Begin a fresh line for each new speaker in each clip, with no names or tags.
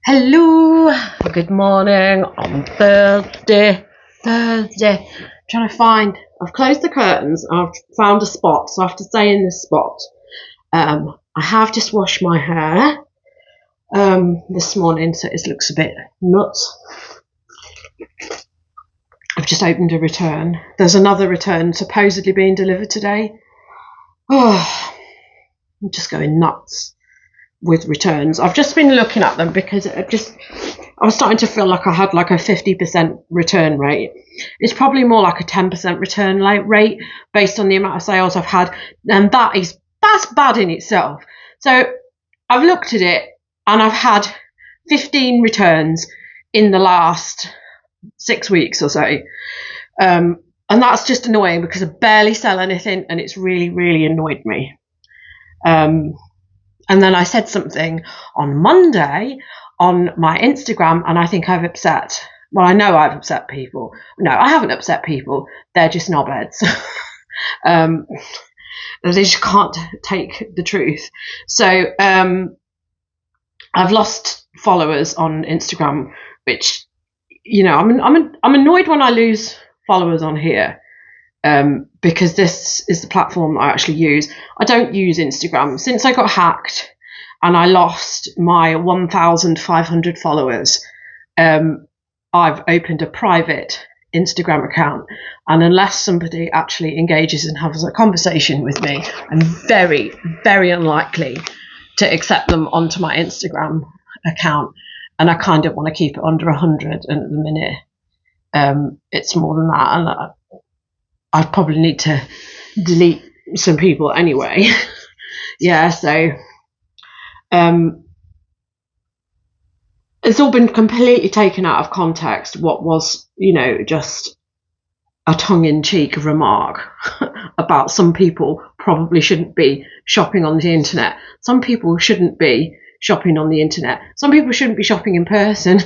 Hello, good morning on Thursday. I've closed the curtains. I've found a spot, so I have to stay in this spot. I have just washed my hair this morning, so it looks a bit nuts. I've just opened a return. There's another return supposedly being delivered today. Oh, I'm just going nuts with returns. I've just been looking at them because I was starting to feel like I had like a 50% return rate. It's probably more like a 10% return rate based on the amount of sales I've had, and that's bad in itself. So I've looked at it and I've had 15 returns in the last 6 weeks or so. And that's just annoying because I barely sell anything, and it's really annoyed me. And then I said something on Monday on my Instagram, and I think I've upset. Well, I know I've upset people. No, I haven't upset people. They're just knobheads. They just can't take the truth. So I've lost followers on Instagram, which, you know, I'm annoyed when I lose followers on here. Because this is the platform that I actually use. I don't use Instagram. Since I got hacked and I lost my 1,500 followers, I've opened a private Instagram account, and unless somebody actually engages and has a conversation with me, I'm very unlikely to accept them onto my Instagram account, and I kind of want to keep it under 100, and at the minute it's more than that, and I probably need to delete some people anyway. Yeah, so it's all been completely taken out of context. What was, just a tongue-in-cheek remark about some people probably shouldn't be shopping on the internet. Some people shouldn't be shopping on the internet. Some people shouldn't be shopping in person.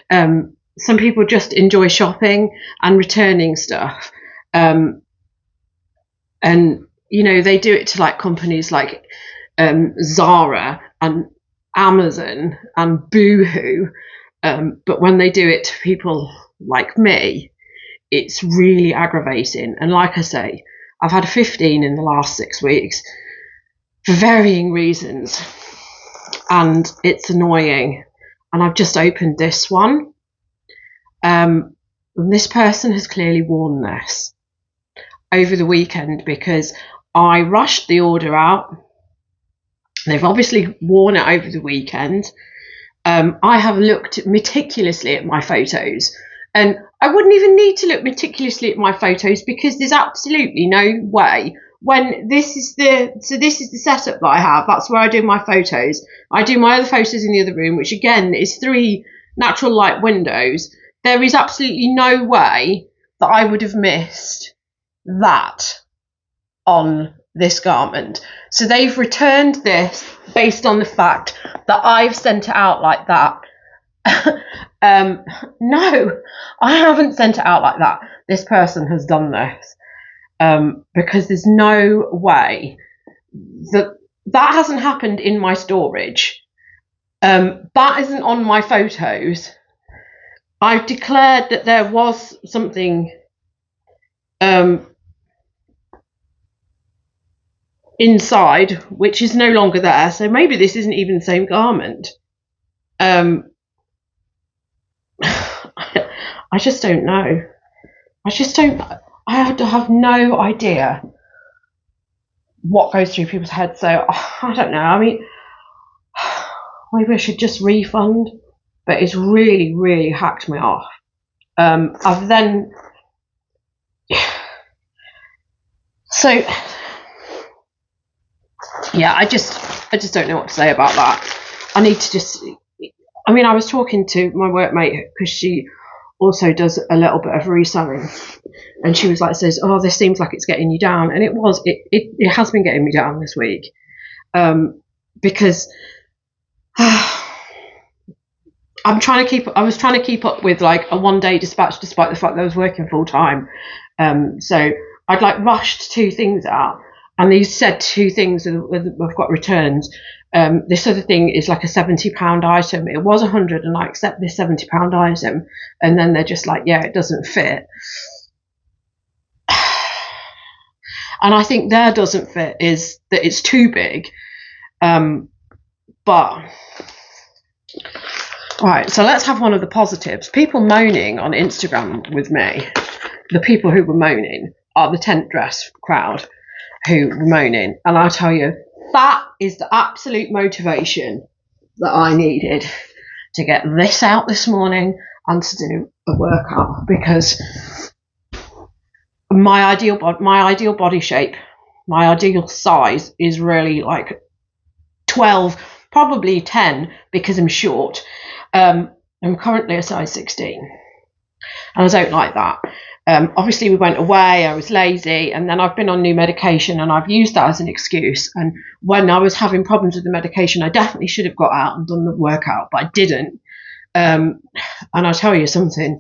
Some people just enjoy shopping and returning stuff. And they do it to like companies like Zara and Amazon and Boohoo, but when they do it to people like me, it's really aggravating. And like I say, I've had 15 in the last 6 weeks for varying reasons, and it's annoying. And I've just opened this one, and this person has clearly worn this over the weekend because I rushed the order out. They've obviously worn it over the weekend. I have looked meticulously at my photos, and I wouldn't even need to look meticulously at my photos because there's absolutely no way. When this is the setup that I have. That's where I do my photos. I do my other photos in the other room, which again is 3 natural light windows. There is absolutely no way that I would have missed that on this garment. So they've returned this based on the fact that I've sent it out like that. No, I haven't sent it out like that. This person has done this because there's no way that hasn't happened in my storage. That isn't on my photos. I've declared that there was something inside, which is no longer there. So maybe this isn't even the same garment. I just don't know. I have no idea what goes through people's heads. So I don't know. I mean, maybe I should just refund, but it's really hacked me off. I've then so yeah, I just don't know what to say about that. I need to I was talking to my workmate because she also does a little bit of reselling, and she was like, says, oh, this seems like it's getting you down, and it has been getting me down this week, because I was trying to keep up with like a 1-day dispatch despite the fact that I was working full time. So I'd like rushed 2 things out, and these said 2 things that I've got returns. This other thing is like a £70 item. It was 100, and I accept this £70 item, and then they're just like, yeah, it doesn't fit. And I think their doesn't fit is that it's too big. But right, so let's have one of the positives. People moaning on Instagram with me, the people who were moaning are the tent dress crowd who were moaning. And I'll tell you, that is the absolute motivation that I needed to get this out this morning and to do a workout, because my ideal body shape, my ideal size is really like 12, probably 10, because I'm short. I'm currently a size 16, and I don't like that. Obviously we went away, I was lazy, and then I've been on new medication, and I've used that as an excuse. And when I was having problems with the medication, I definitely should have got out and done the workout, but I didn't. And I'll tell you something,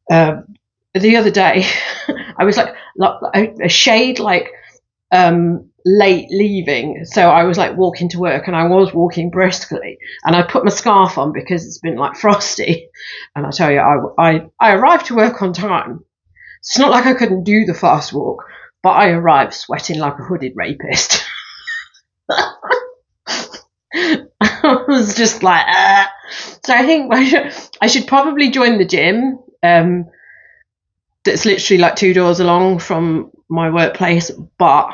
the other day I was like a shade like late leaving, so I was like walking to work, and I was walking briskly, and I put my scarf on because it's been like frosty, and I tell you, I arrived to work on time. It's not like I couldn't do the fast walk, but I arrived sweating like a hooded rapist. I was just like, So I think I should probably join the gym. That's literally like 2 doors along from my workplace, but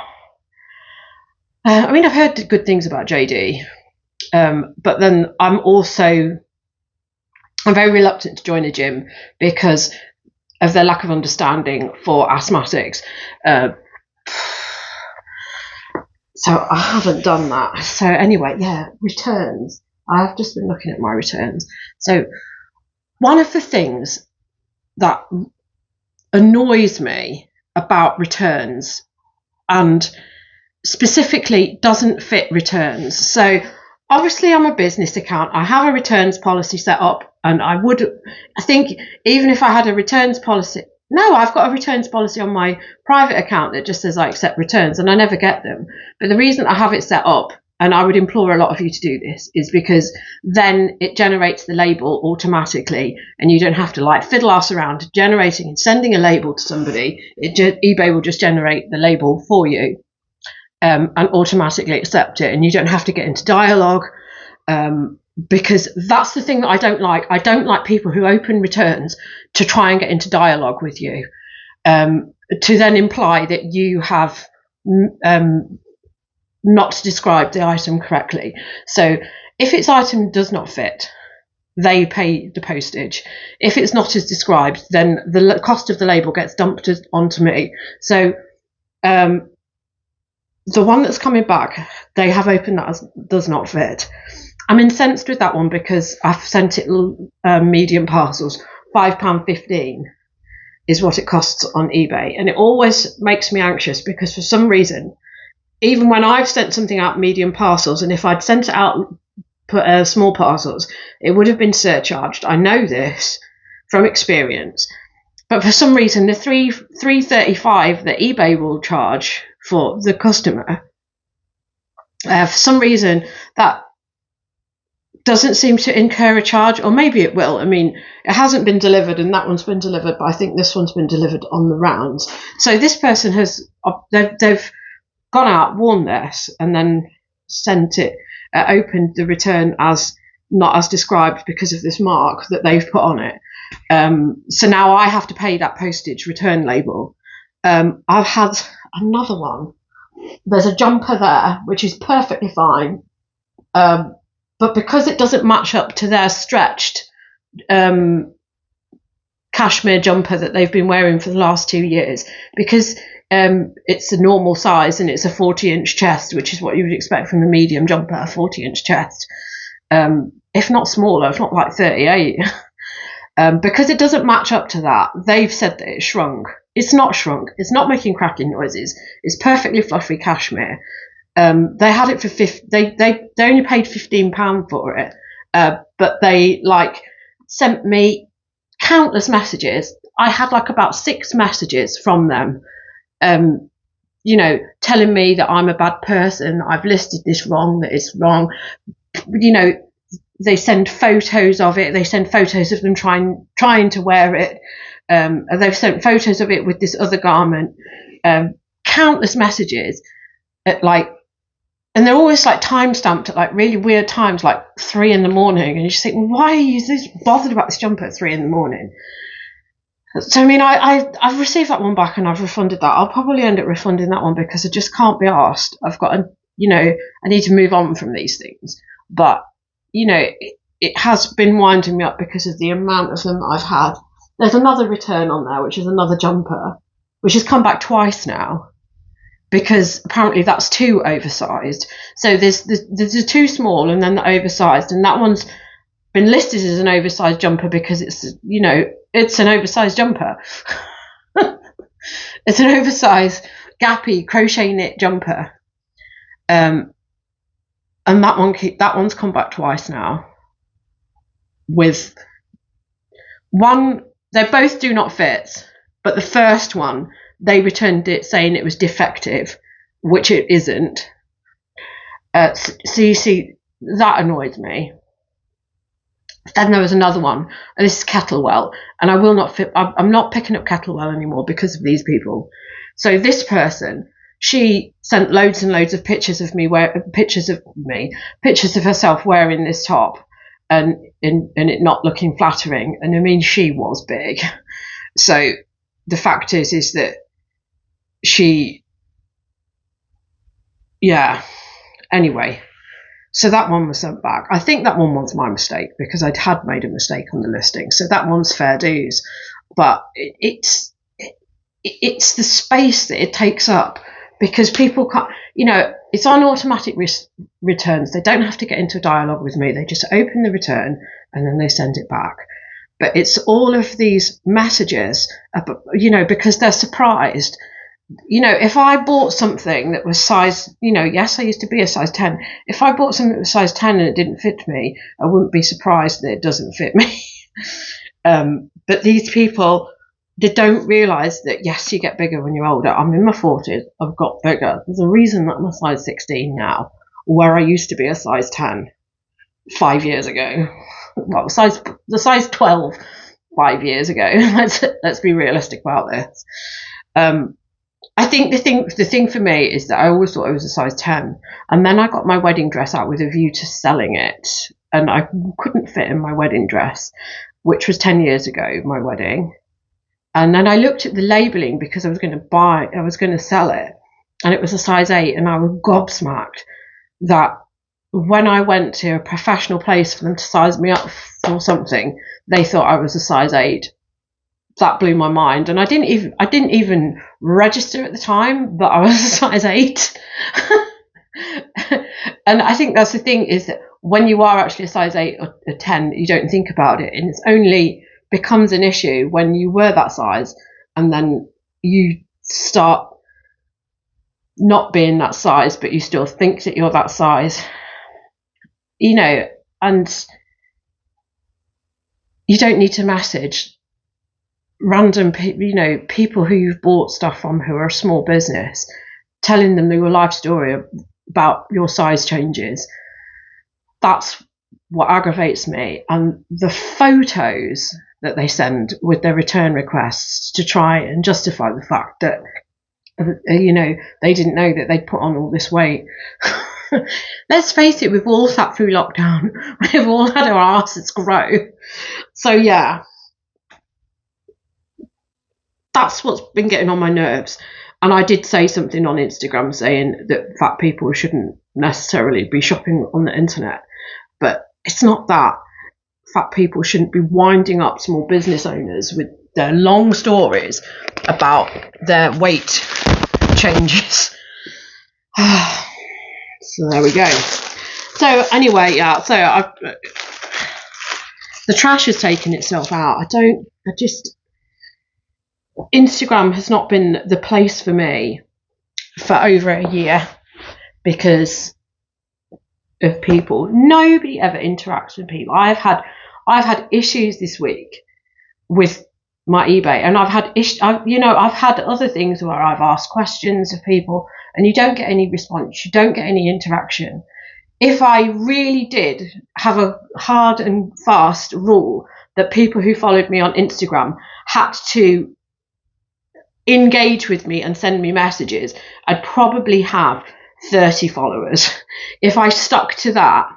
I mean, I've heard good things about JD, but then I'm very reluctant to join a gym because of their lack of understanding for asthmatics. So I haven't done that. So anyway, yeah, returns. I've just been looking at my returns. So one of the things that annoys me about returns, and specifically doesn't fit returns. So obviously I'm a business account. I have a returns policy set up, and I think even if I had a returns policy, no, I've got a returns policy on my private account that just says I accept returns, and I never get them. But the reason I have it set up, and I would implore a lot of you to do this, is because then it generates the label automatically, and you don't have to like fiddle ass around generating and sending a label to somebody. eBay will just generate the label for you, and automatically accept it, and you don't have to get into dialogue, because that's the thing that I don't like. I don't like people who open returns to try and get into dialogue with you, to then imply that you have not described the item correctly. So if its item does not fit, they pay the postage. If it's not as described, then the cost of the label gets dumped onto me. So the one that's coming back, they have opened that as does not fit. I'm incensed with that one because I've sent it medium parcels. £5.15 is what it costs on eBay, and it always makes me anxious because for some reason, even when I've sent something out medium parcels, and if I'd sent it out small parcels, it would have been surcharged. I know this from experience, but for some reason, the $3.35 that eBay will charge for the customer, for some reason that doesn't seem to incur a charge, or maybe it will. I mean, it hasn't been delivered, and that one's been delivered, but I think this one's been delivered on the rounds. So this person they've gone out, worn this, and then sent it, opened the return as not as described because of this mark that they've put on it. So now I have to pay that postage return label. I've had another one. There's a jumper there, which is perfectly fine. But because it doesn't match up to their stretched cashmere jumper that they've been wearing for the last 2 years, because it's a normal size and it's a 40-inch chest, which is what you would expect from a medium jumper, a 40-inch chest, if not smaller, if not like 38. Because it doesn't match up to that, they've said that it's shrunk. It's not shrunk. It's not making cracking noises. It's perfectly fluffy cashmere. They had it for they only paid £15 for it, but they sent me countless messages. I had about 6 messages from them, you know, telling me that I'm a bad person, that I've listed this wrong, that it's wrong. You know, they send photos of it. They send photos of them trying to wear it. They've sent photos of it with this other garment. Countless messages at like, and they're always like time stamped at like really weird times, like 3 a.m, and you just think, well, why are you this bothered about this jumper at 3 a.m? So I mean, I've received that one back and I've refunded that. I'll probably end up refunding that one because I just can't be arsed. I've got I need to move on from these things. But it has been winding me up because of the amount of them I've had. There's another return on there, which is another jumper, which has come back twice now, because apparently that's too oversized. So there's the too small and then the oversized, and that one's been listed as an oversized jumper because it's an oversized jumper. It's an oversized gappy crochet knit jumper, and that one's come back twice now. With one, they both do not fit, but the first one they returned it saying it was defective, which it isn't. So you see, that annoyed me. Then there was another one, and this is Kettlewell, and I will not fit. I'm not picking up Kettlewell anymore because of these people. So this person, she sent loads and loads of pictures of herself wearing this top, and it not looking flattering. And I mean, she was big. So the fact is that anyway. So that one was sent back. I think that one was my mistake because I'd had made a mistake on the listing. So that one's fair dues. But it's the space that it takes up, because people can't, it's on automatic returns. They don't have to get into a dialogue with me. They just open the return and then they send it back. But it's all of these messages, because they're surprised. If I bought something that was size, yes, I used to be a size 10. If I bought something that was size 10 and it didn't fit me, I wouldn't be surprised that it doesn't fit me. But these people, they don't realise that, yes, you get bigger when you're older. I'm in my 40s. I've got bigger. There's a reason that I'm a size 16 now, where I used to be a size 10 5 years ago. Well, the size 12 5 years ago. Let's be realistic about this. I think the thing for me is that I always thought I was a size 10, and then I got my wedding dress out with a view to selling it, and I couldn't fit in my wedding dress, which was 10 years ago, my wedding. And then I looked at the labelling because I was going to sell it, and it was a size 8, and I was gobsmacked that when I went to a professional place for them to size me up for something, they thought I was a size 8. That blew my mind, and I didn't even register at the time that I was a size 8. And I think that's the thing, is that when you are actually a size 8 or a 10, you don't think about it, and it's only becomes an issue when you were that size and then you start not being that size, but you still think that you're that size, and you don't need to message random people who you've bought stuff from who are a small business, telling them your life story about your size changes. That's what aggravates me. And the photos that they send with their return requests to try and justify the fact that they didn't know that they'd put on all this weight. Let's face it, we've all sat through lockdown. We've all had our asses grow. So yeah, that's what's been getting on my nerves. And I did say something on Instagram saying that fat people shouldn't necessarily be shopping on the internet, but it's not that. Fat people shouldn't be winding up small business owners with their long stories about their weight changes. So there we go. So anyway, yeah, so the trash has taken itself out. Instagram has not been the place for me for over a year because of people. Nobody ever interacts with people. I've had issues this week with my eBay, and I've had other things where I've asked questions of people and you don't get any response, you don't get any interaction. If I really did have a hard and fast rule that people who followed me on Instagram had to engage with me and send me messages, I'd probably have 30 followers. If I stuck to that,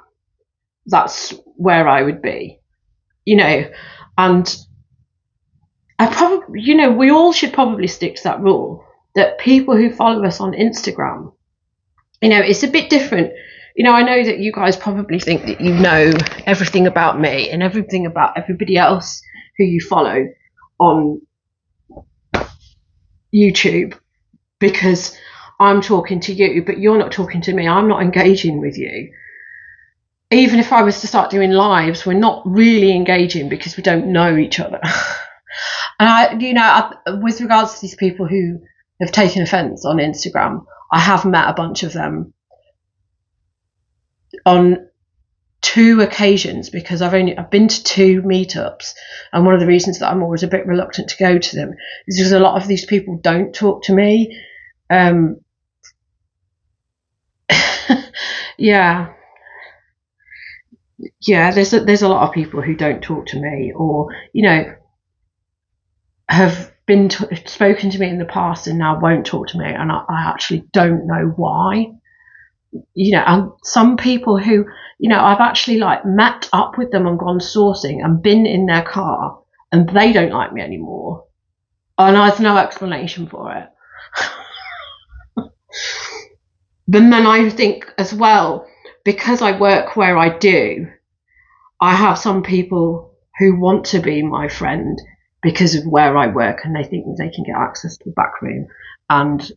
that's where I would be, and I probably, we all should probably stick to that rule that people who follow us on Instagram, it's a bit different. I know that you guys probably think that you know everything about me and everything about everybody else who you follow on YouTube because I'm talking to you, but you're not talking to me. I'm not engaging with you. Even if I was to start doing lives, we're not really engaging because we don't know each other. And with regards to these people who have taken offence on Instagram, I have met a bunch of them on 2 occasions because I've been to 2 meetups, and one of the reasons that I'm always a bit reluctant to go to them is because a lot of these people don't talk to me. There's a lot of people who don't talk to me, or have been spoken to me in the past and now won't talk to me, and I actually don't know why. And some people who, I've actually met up with them and gone sourcing and been in their car and they don't like me anymore. And there's no explanation for it. But then I think as well, because I work where I do, I have some people who want to be my friend because of where I work and they think they can get access to the back room. And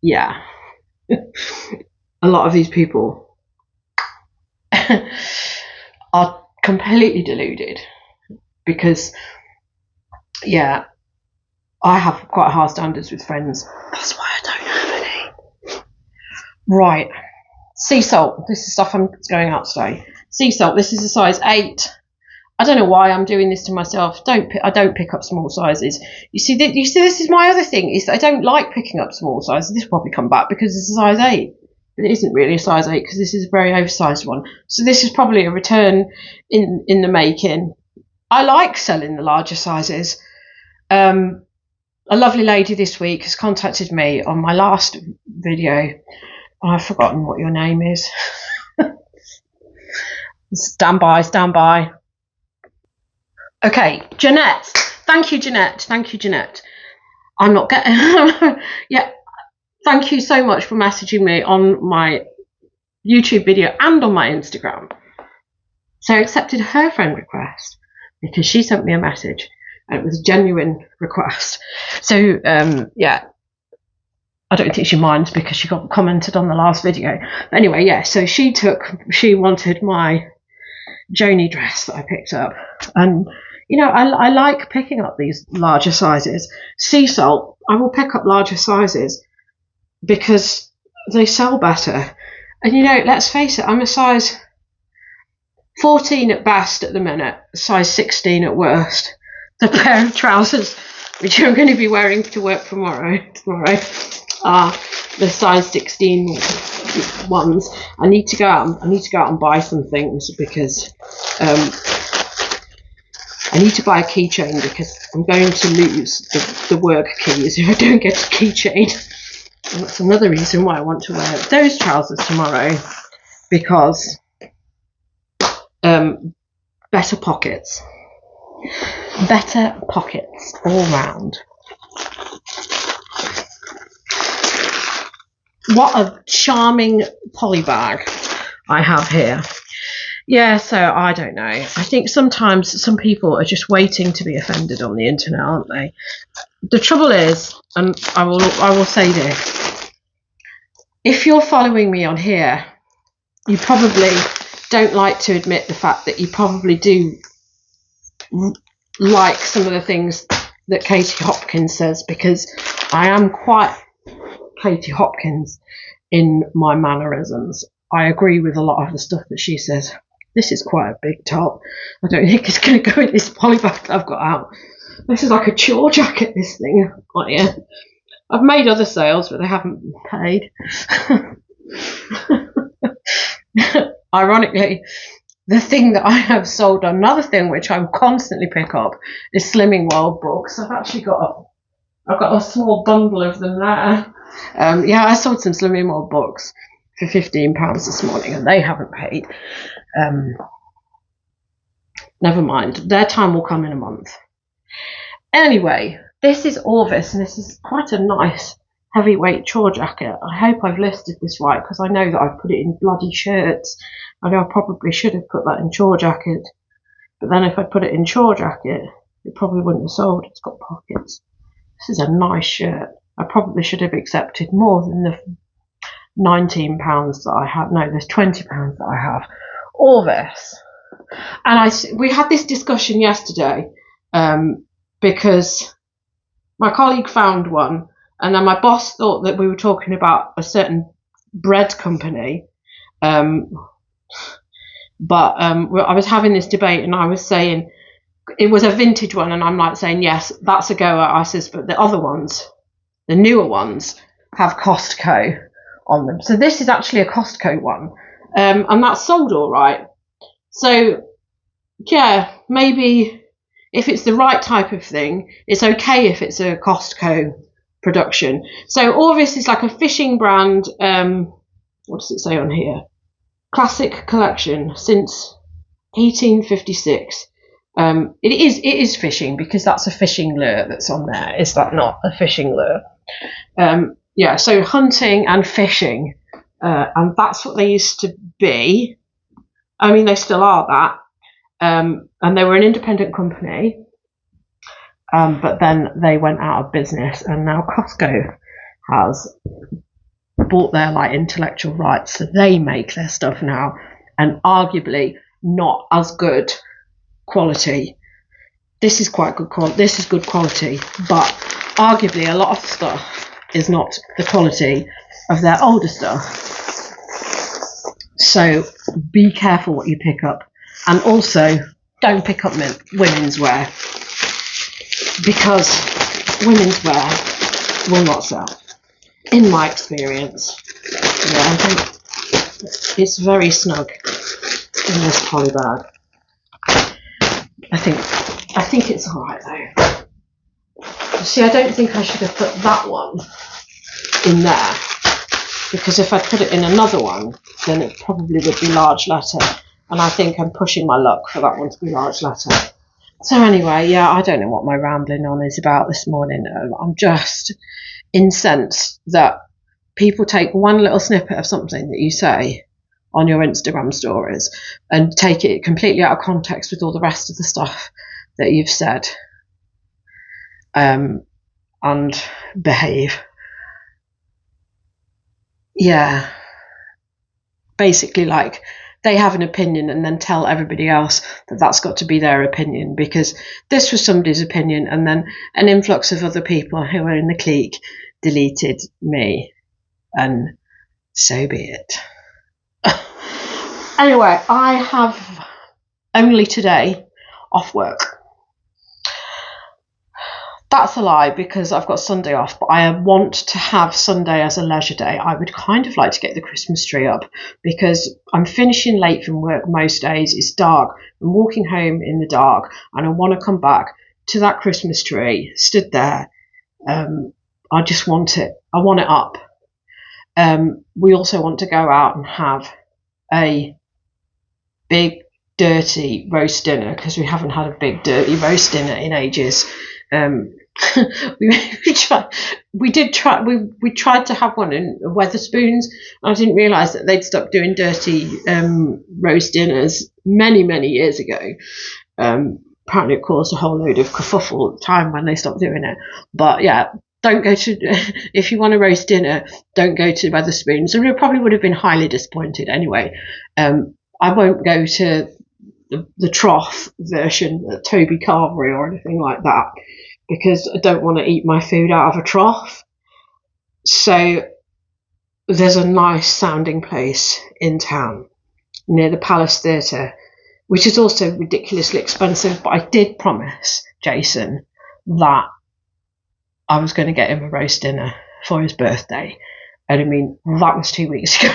yeah. A lot of these people are completely deluded because, I have quite high standards with friends. That's why I don't have any. Right. Sea salt. This is stuff I'm going out today. Sea salt. This is a size 8. I don't know why I'm doing this to myself. I don't pick up small sizes. You see, this is my other thing, is that I don't like picking up small sizes. This will probably come back because it's a size 8. But it isn't really a size 8 because this is a very oversized one. So this is probably a return in the making. I like selling the larger sizes. A lovely lady this week has contacted me on my last video. I've forgotten what your name is. Stand by. Okay, Jeanette. Thank you, Jeanette. I'm not getting... yeah, thank you so much for messaging me on my YouTube video and on my Instagram. So I accepted her friend request because she sent me a message and it was a genuine request. So, I don't think she minds because she got commented on the last video. But anyway, so she wanted my Joni dress that I picked up. And I like picking up these larger sizes. Sea salt, I will pick up larger sizes because they sell better. And let's face it, I'm a size 14 at best at the minute, size 16 at worst. The pair of trousers which I'm going to be wearing to work tomorrow are the size 16 ones. I need to go out and buy some things because I need to buy a keychain because I'm going to lose the work keys if I don't get a keychain. And that's another reason why I want to wear those trousers tomorrow, because better pockets all round. What a charming poly bag I have here. Yeah, so I don't know. I think sometimes some people are just waiting to be offended on the internet, aren't they? The trouble is, and I will say this, if you're following me on here, you probably don't like to admit the fact that you probably do like some of the things that Katie Hopkins says, because I am quite Katie Hopkins in my mannerisms. I agree with a lot of the stuff that she says. This is quite a big top. I don't think it's going to go in this polybag that I've got out. This is like a chore jacket, this thing. Oh, yeah. I've made other sales, but they haven't paid. Ironically, the thing that I have sold, another thing which I constantly pick up, is Slimming World books. I've got a small bundle of them there. Yeah, I sold some Slimming World books for £15 this morning, and they haven't paid. Never mind. Their time will come in a month. Anyway, this is Orvis, and this is quite a nice heavyweight chore jacket. I hope I've listed this right, because I know that I've put it in bloody shirts. I know I probably should have put that in chore jacket, but then if I put it in chore jacket, it probably wouldn't have sold. It's got pockets. This is a nice shirt. I probably should have accepted more than the £19 that I have. No, there's £20 that I have. Orvis. And we had this discussion yesterday, because my colleague found one, and then my boss thought that we were talking about a certain bread company. But I was having this debate, and I was saying it was a vintage one, and I'm like saying, yes, that's a goer. I says, but the other ones, the newer ones, have Costco on them. So this is actually a Costco one, and that's sold all right. So yeah, maybe if it's the right type of thing, it's okay if it's a Costco production. So Orvis is like a fishing brand. What does it say on here? Classic collection since 1856. It is fishing, because that's a fishing lure that's on there. Is that not a fishing lure? Yeah, so hunting and fishing, and that's what they used to be. I mean, they still are that. And they were an independent company, but then they went out of business, and now Costco has bought their like intellectual rights, so they make their stuff now, and arguably not as good quality. This is quite good quality. This is good quality, but arguably a lot of stuff is not the quality of their older stuff. So be careful what you pick up. And also, don't pick up women's wear, because women's wear will not sell, in my experience. Yeah, I think it's very snug in this poly bag. I think it's all right though. See, I don't think I should have put that one in there, because if I put it in another one, then it probably would be large letter. And I think I'm pushing my luck for that one to be large letter. So anyway, yeah, I don't know what my rambling on is about this morning. I'm just incensed that people take one little snippet of something that you say on your Instagram stories and take it completely out of context with all the rest of the stuff that you've said, and behave. Yeah. Basically, like, they have an opinion and then tell everybody else that that's got to be their opinion, because this was somebody's opinion, and then an influx of other people who were in the clique deleted me, and so be it. Anyway, I have only today off work. That's a lie, because I've got Sunday off, but I want to have Sunday as a leisure day. I would kind of like to get the Christmas tree up, because I'm finishing late from work most days. It's dark. I'm walking home in the dark, and I want to come back to that Christmas tree stood there. I just want it. I want it up. We also want to go out and have a big dirty roast dinner, because we haven't had a big dirty roast dinner in ages. We tried to have one in Wetherspoons. I didn't realise that they'd stopped doing dirty roast dinners many years ago. Apparently it caused a whole load of kerfuffle at the time when they stopped doing it. But yeah, don't go to, if you want a roast dinner, don't go to Wetherspoons. So we probably would have been highly disappointed anyway. I won't go to the trough version, the Toby Carvery or anything like that, because I don't want to eat my food out of a trough. So there's a nice sounding place in town near the Palace Theatre which is also ridiculously expensive. But I did promise Jason that I was going to get him a roast dinner for his birthday. And I mean, that was 2 weeks ago.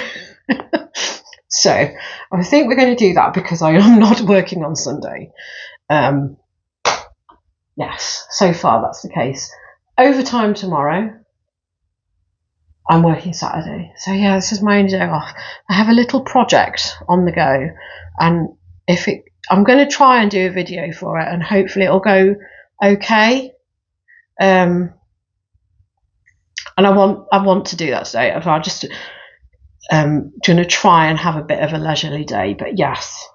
So I think we're going to do that because I am not working on Sunday. Yes, so far that's the case. Overtime tomorrow. I'm working Saturday. So yeah, this is my only day off. I have a little project on the go, and I'm going to try and do a video for it, and hopefully it'll go okay. And I want to do that today. I'm just going to try and have a bit of a leisurely day. But yes,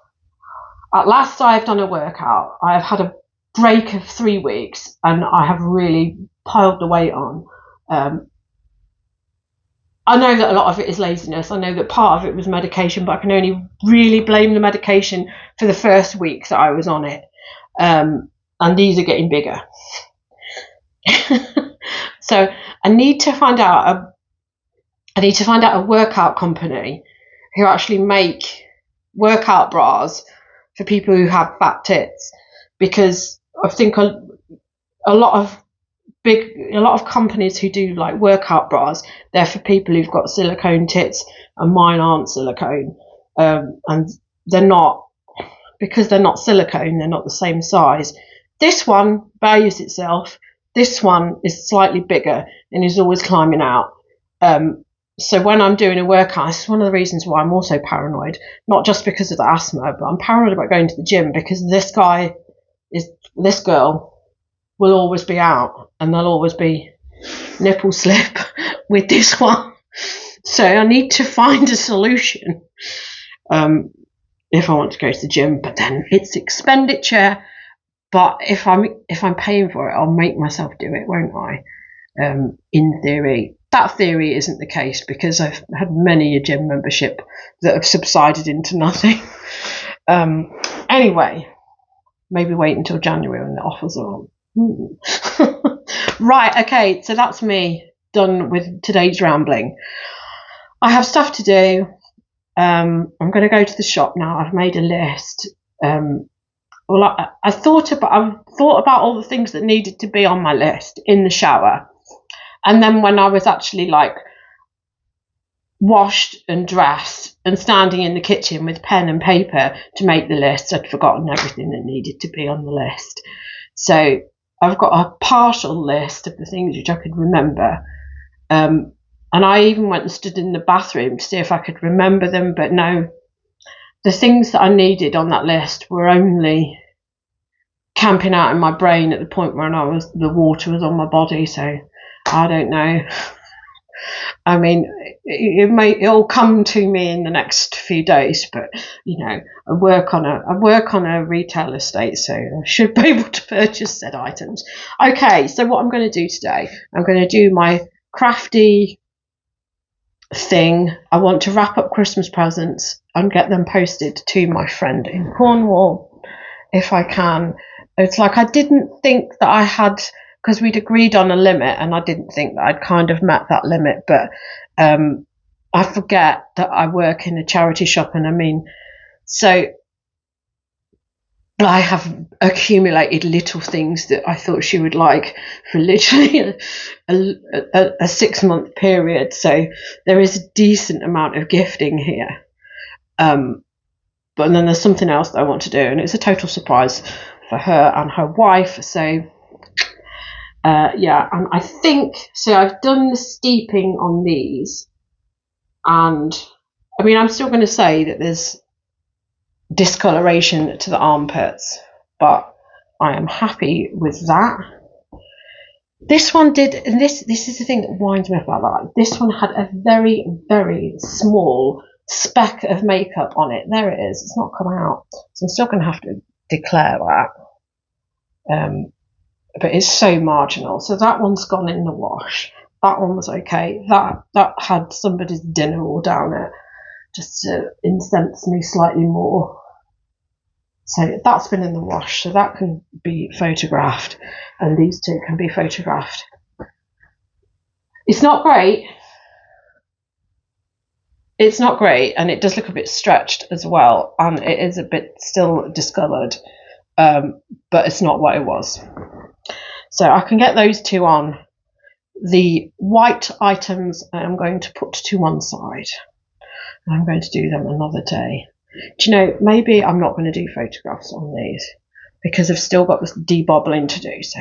at last I've done a workout. I've had a break of 3 weeks, and I have really piled the weight on. I know that a lot of it is laziness. I know that part of it was medication, but I can only really blame the medication for the first week that I was on it. And these are getting bigger. So I need to find out a workout company who actually make workout bras for people who have fat tits, because I think a lot of companies who do like workout bras, they're for people who've got silicone tits, and mine aren't silicone, and they're not, because they're not silicone, they're not the same size. This one values itself. This one is slightly bigger and is always climbing out. So when I'm doing a workout, this is one of the reasons why I'm also paranoid, not just because of the asthma, but I'm paranoid about going to the gym because this girl will always be out, and there'll always be nipple slip with this one. So I need to find a solution if I want to go to the gym. But then it's expenditure. But if I'm paying for it, I'll make myself do it, won't I? In theory. That theory isn't the case, because I've had many a gym membership that have subsided into nothing. Anyway, maybe wait until January when the offers are on. Right, okay, so that's me done with today's rambling. I have stuff to do. I'm going to go to the shop now. I've made a list. I thought about all the things that needed to be on my list in the shower, and then when I was actually like washed and dressed and standing in the kitchen with pen and paper to make the list, I'd forgotten everything that needed to be on the list. So I've got a partial list of the things which I could remember, and I even went and stood in the bathroom to see if I could remember them, but no, the things that I needed on that list were only camping out in my brain at the point where the water was on my body. So I don't know. I mean, it'll come to me in the next few days, but you know, I work on a retail estate, so I should be able to purchase said items. Okay, so what I'm going to do today, I'm going to do my crafty thing. I want to wrap up Christmas presents and get them posted to my friend in Cornwall if I can. It's like I didn't think that I had, because we'd agreed on a limit, and I didn't think that I'd kind of met that limit, but I forget that I work in a charity shop, and I mean, so I have accumulated little things that I thought she would like for literally a 6 month period. So there is a decent amount of gifting here. But then there's something else that I want to do, and it's a total surprise for her and her wife. So yeah, and I think, so I've done the steeping on these, and I mean, I'm still going to say that there's discoloration to the armpits, but I am happy with that. This one did, and this is the thing that winds me up about that. This one had a very, very small speck of makeup on it. There it is. It's not come out, so I'm still going to have to declare that. But it's so marginal. So that one's gone in the wash. That one was okay. That had somebody's dinner all down it, just to incense me slightly more. So that's been in the wash. So that can be photographed, and these two can be photographed. It's not great. it's not great, and it does look a bit stretched as well, and it is a bit still discoloured, but it's not what it was. So I can get those two on. The white items I'm going to put to one side. I'm going to do them another day. Do you know, maybe I'm not going to do photographs on these because I've still got this debobbling to do. So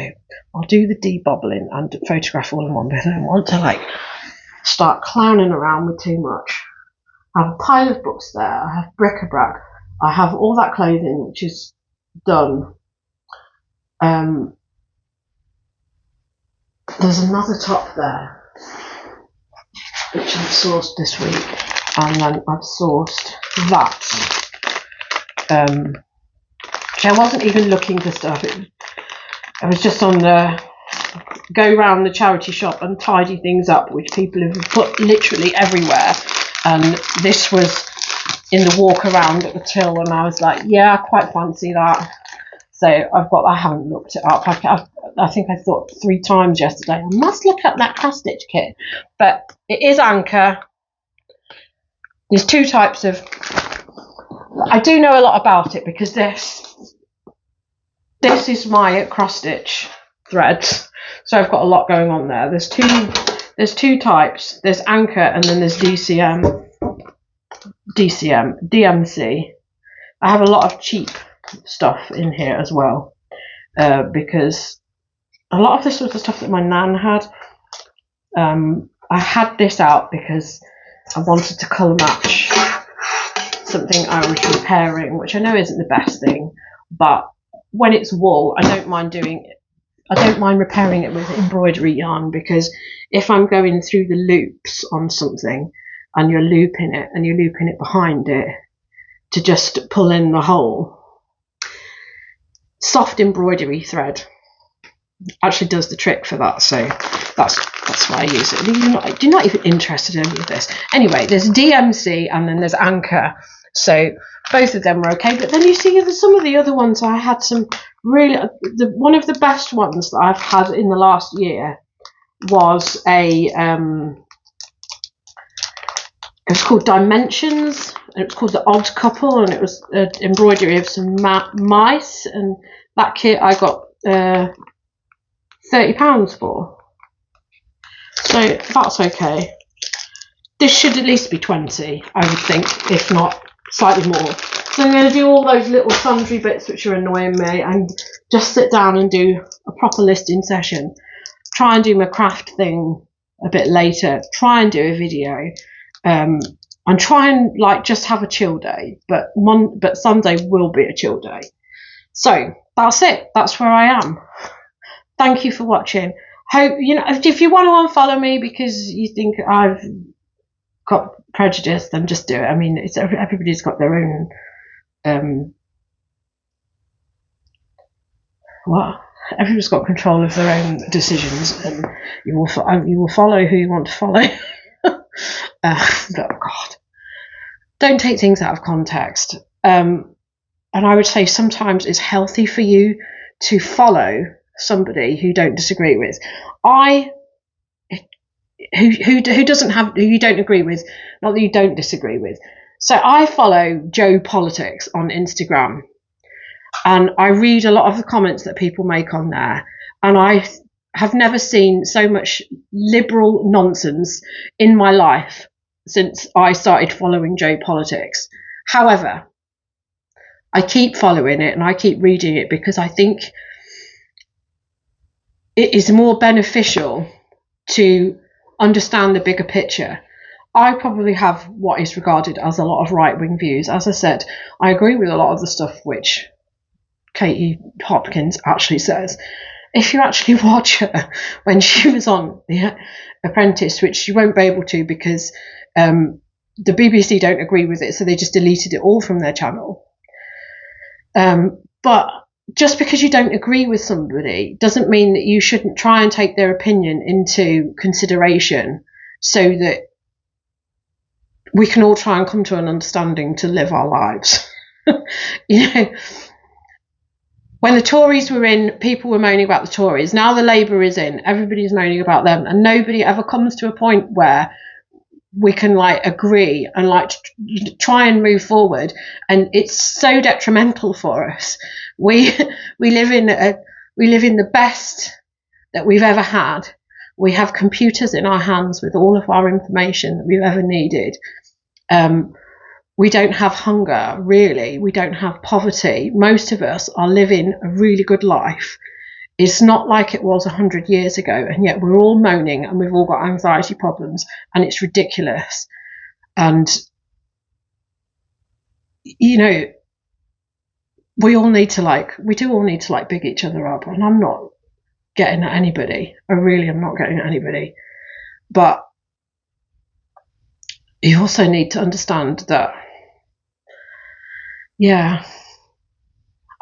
I'll do the debobbling and photograph all in one, but I don't want to like start clowning around with too much. I have a pile of books there. I have bric-a-brac. I have all that clothing which is done. There's another top there which I've sourced this week, and then I've sourced that. I wasn't even looking for stuff. I was just on the go round the charity shop and tidy things up, which people have put literally everywhere. And this was in the walk around at the till, and I was like, yeah, I quite fancy that. So I've got. I haven't looked it up. I think I thought 3 times yesterday, I must look up that cross stitch kit. But it is Anchor. There's 2 types of. I do know a lot about it because this is my cross stitch threads. So I've got a lot going on there. There's two types. There's Anchor and then there's DMC. I have a lot of cheap stuff in here as well, because a lot of this was the stuff that my nan had. I had this out because I wanted to colour match something I was repairing, which I know isn't the best thing, but when it's wool, I don't mind repairing it with embroidery yarn, because if I'm going through the loops on something and you're looping it behind it to just pull in the hole, soft embroidery thread actually does the trick for that. So that's why I use it. You're not even interested in any of this. Anyway, there's DMC and then there's Anchor. So both of them were okay. But then you see some of the other ones. I had some really, one of the best ones that I've had in the last year was it was called Dimensions, and it was called The Odd Couple, and it was an embroidery of some mice, and that kit I got £30 for. So that's okay. This should at least be 20, I would think, if not slightly more. So I'm going to do all those little sundry bits which are annoying me and just sit down and do a proper listing session. Try and do my craft thing a bit later. Try and do a video. And try and just have a chill day. But Sunday will be a chill day. So that's it. That's where I am. Thank you for watching. Hope if you want to unfollow me because you think I've got prejudice, then just do it. I mean, everybody's got their own everybody's got control of their own decisions, and you will follow who you want to follow. But God, don't take things out of context. And I would say sometimes it's healthy for you to follow somebody who you don't disagree with. Who you don't agree with, not that you don't disagree with. So I follow Joe Politics on Instagram, and I read a lot of the comments that people make on there, and I have never seen so much liberal nonsense in my life since I started following Joe Politics. However, I keep following it and I keep reading it because I think it is more beneficial to understand the bigger picture. I probably have what is regarded as a lot of right-wing views. As I said, I agree with a lot of the stuff which Katie Hopkins actually says. If you actually watch her when she was on The Apprentice, which you won't be able to because the BBC don't agree with it, so they just deleted it all from their channel. But just because you don't agree with somebody doesn't mean that you shouldn't try and take their opinion into consideration so that we can all try and come to an understanding to live our lives. When the Tories were in, people were moaning about the Tories. Now the Labour is in, everybody's moaning about them, and nobody ever comes to a point where we can like agree and like try and move forward. And it's so detrimental for us. We live in the best that we've ever had. We have computers in our hands with all of our information that we've ever needed. We don't have hunger, really. We don't have poverty. Most of us are living a really good life. It's not like it was 100 years ago, and yet we're all moaning and we've all got anxiety problems, and it's ridiculous. And, you know, we do all need to like big each other up. And I'm not getting at anybody. I really am not getting at anybody. But you also need to understand that, yeah,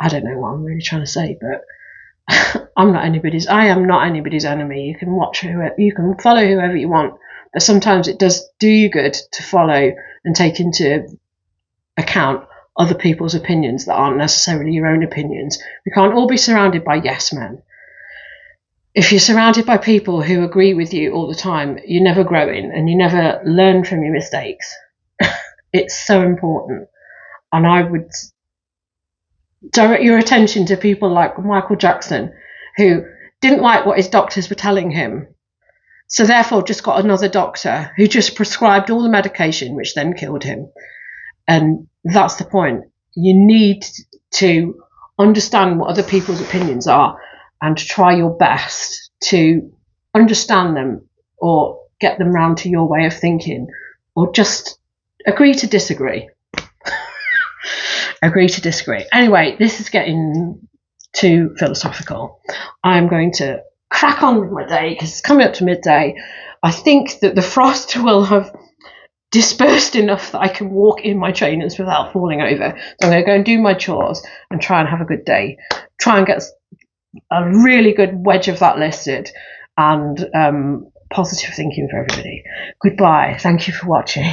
I don't know what I'm really trying to say, but I am not anybody's enemy. You can follow whoever you want, but sometimes it does do you good to follow and take into account other people's opinions that aren't necessarily your own opinions. We can't all be surrounded by yes men. If you're surrounded by people who agree with you all the time, you're never growing and you never learn from your mistakes. It's so important. And I would direct your attention to people like Michael Jackson, who didn't like what his doctors were telling him. So therefore just got another doctor who just prescribed all the medication, which then killed him. And that's the point. You need to understand what other people's opinions are and try your best to understand them or get them round to your way of thinking, or just agree to disagree. Agree to disagree. Anyway, this is getting too philosophical. I'm going to crack on with my day because it's coming up to midday. I think that the frost will have dispersed enough that I can walk in my trainers without falling over. So I'm going to go and do my chores and try and have a good day. Try and get a really good wedge of that listed, and positive thinking for everybody. Goodbye. Thank you for watching.